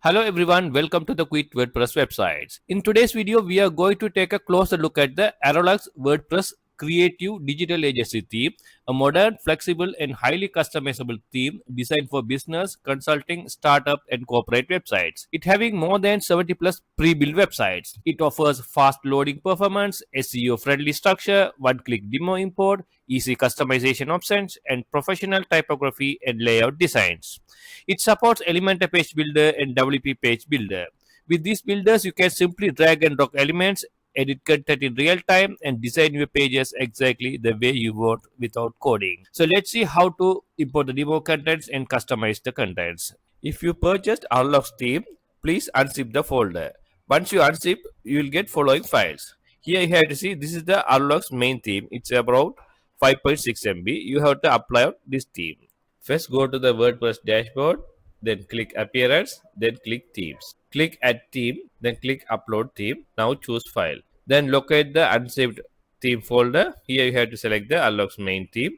Hello everyone, welcome to the Quick WordPress websites. In today's video, we are going to take a closer look at the Arolax WordPress Creative Digital Agency theme, a modern, flexible, and highly customizable theme designed for business, consulting, startup, and corporate websites. It having more than 70 plus pre-built websites. It offers fast loading performance, SEO-friendly structure, one-click demo import, easy customization options, and professional typography and layout designs. It supports Elementor Page Builder and WP Page Builder. With these builders, you can simply drag and drop elements, edit content in real time, and design your pages exactly the way you want without coding. So let's see how to import the demo contents and customize the contents. If you purchased Arolax theme, please unzip the folder. Once you unzip, you will get following files. Here you have to see this is the Arolax main theme. It's about 5.6 MB. You have to apply this theme. First, go to the WordPress dashboard, then click Appearance, then click Themes. Click Add Theme, then click Upload Theme. Now choose File. Then locate the unsaved theme folder. Here you have to select the Unlock's main theme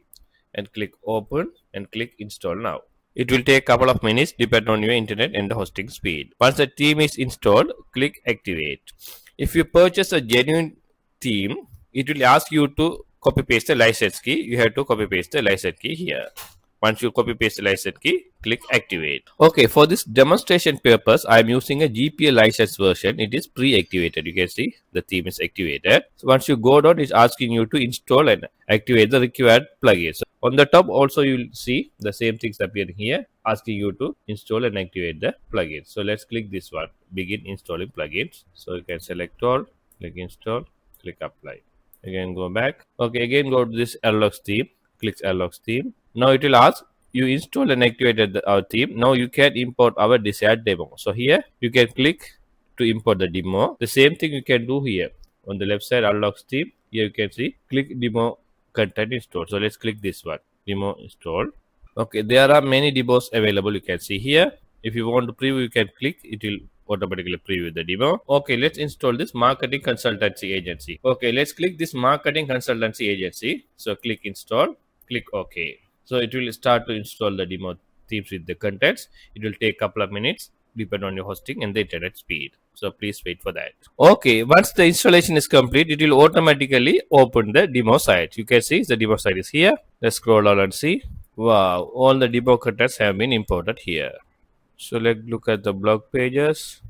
and click Open and click Install Now. It will take a couple of minutes depending on your internet and the hosting speed. Once the theme is installed, click Activate. If you purchase a genuine theme, it will ask you to copy paste the license key. You have to copy paste the license key here. Once you copy paste the license key, click activate. Okay, for this demonstration purpose, I am using a GPL license version. It is pre-activated. You can see the theme is activated. So once you go down, it's asking you to install and activate the required plugins. So on the top also you will see the same things appearing here, asking you to install and activate the plugins. So let's click this one, begin installing plugins. So you can select all, click install, click apply. Again go back. Okay, again go to this Arolax theme, click Arolax theme. Now it will ask you install and activated our theme. Now you can import our desired demo. So here you can click to import the demo. The same thing you can do here on the left side, Arolax theme. Here you can see click demo content install. So let's click this one, demo install. Okay, there are many demos available. You can see here. If you want to preview, you can click. It will automatically preview the demo. Okay, let's install this marketing consultancy agency. Okay, let's click this marketing consultancy agency. So click install, click OK. So it will start to install the demo themes with the contents. It will take a couple of minutes depending on your hosting and the internet speed. So please wait for that. Okay, once the installation is complete, it will automatically open the demo site. You can see the demo site is here. Let's scroll down and see. Wow, all the demo contents have been imported here. So let's look at the blog pages.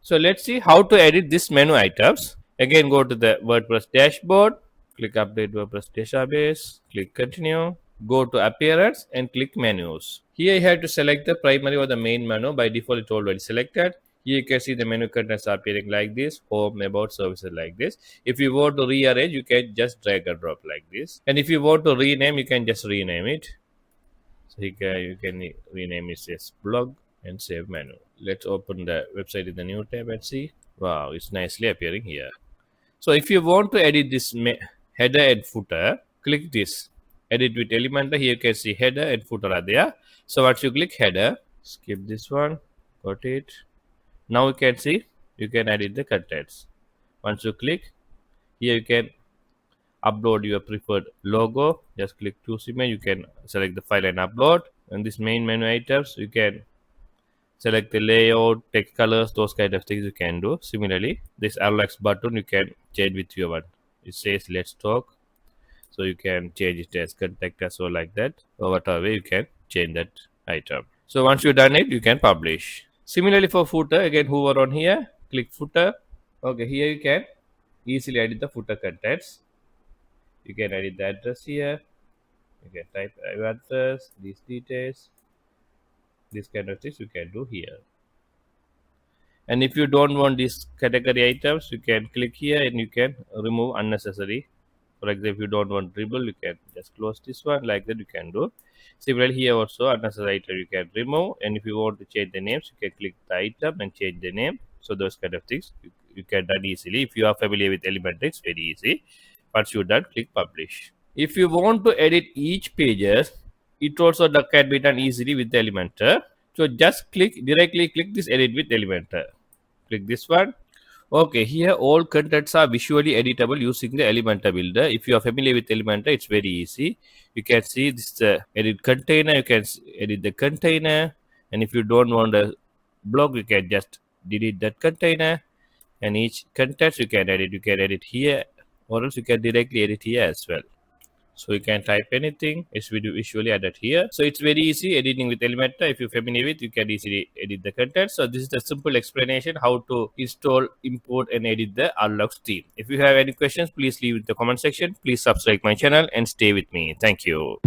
So let's see how to edit this menu items. Again, go to the WordPress dashboard, click Update WordPress database, click Continue, go to Appearance and click Menus. Here you have to select the primary or the main menu. By default, it's already selected. Here you can see the menu contents are appearing like this, Home, About, Services like this. If you want to rearrange, you can just drag and drop like this. And if you want to rename, you can just rename it. So you can rename it as blog and save menu. Let's open the website in the new tab and see. Wow, it's nicely appearing here. So if you want to edit this header and footer, click this edit with Elementor. Here you can see header and footer are there. So once you click header, skip this one, got it. Now you can see you can edit the contents. Once you click here, you can upload your preferred logo. Just click choose image. You can select the file and upload. And this main menu items, you can select the layout, text colors, those kind of things you can do. Similarly, this Arolax button you can change with your one. It says let's talk. So you can change it as contact us or like that, or whatever way you can change that item. So once you've done it, you can publish. Similarly for footer, again hover on here, click footer. Okay, here you can easily edit the footer contents. You can edit the address here. You can type your address, these details, this kind of things you can do here. And if you don't want these category items, you can click here and you can remove unnecessary. For example, if you don't want dribble, you can just close this one like that. You can do. Similarly, here also unnecessary item you can remove. And if you want to change the names, you can click the item and change the name. So those kind of things you can done easily. If you are familiar with Elementor, it's very easy. Once you're done, click publish. If you want to edit each pages, it also can be done easily with the Elementor. So just directly click this edit with Elementor. Click this one. Okay, here all contents are visually editable using the Elementor builder. If you are familiar with Elementor, it's very easy. you can see this edit container. You can edit the container, and if you don't want a blog, you can just delete that container, and each context you can edit here, or else you can directly edit here as well. So you can type anything. It's visually added here. So it's very easy editing with Elementor. If you're familiar with, you can easily edit the content. So this is the simple explanation how to install, import, and edit the Arolax theme. If you have any questions, please leave in the comment section. Please subscribe my channel and stay with me. Thank you.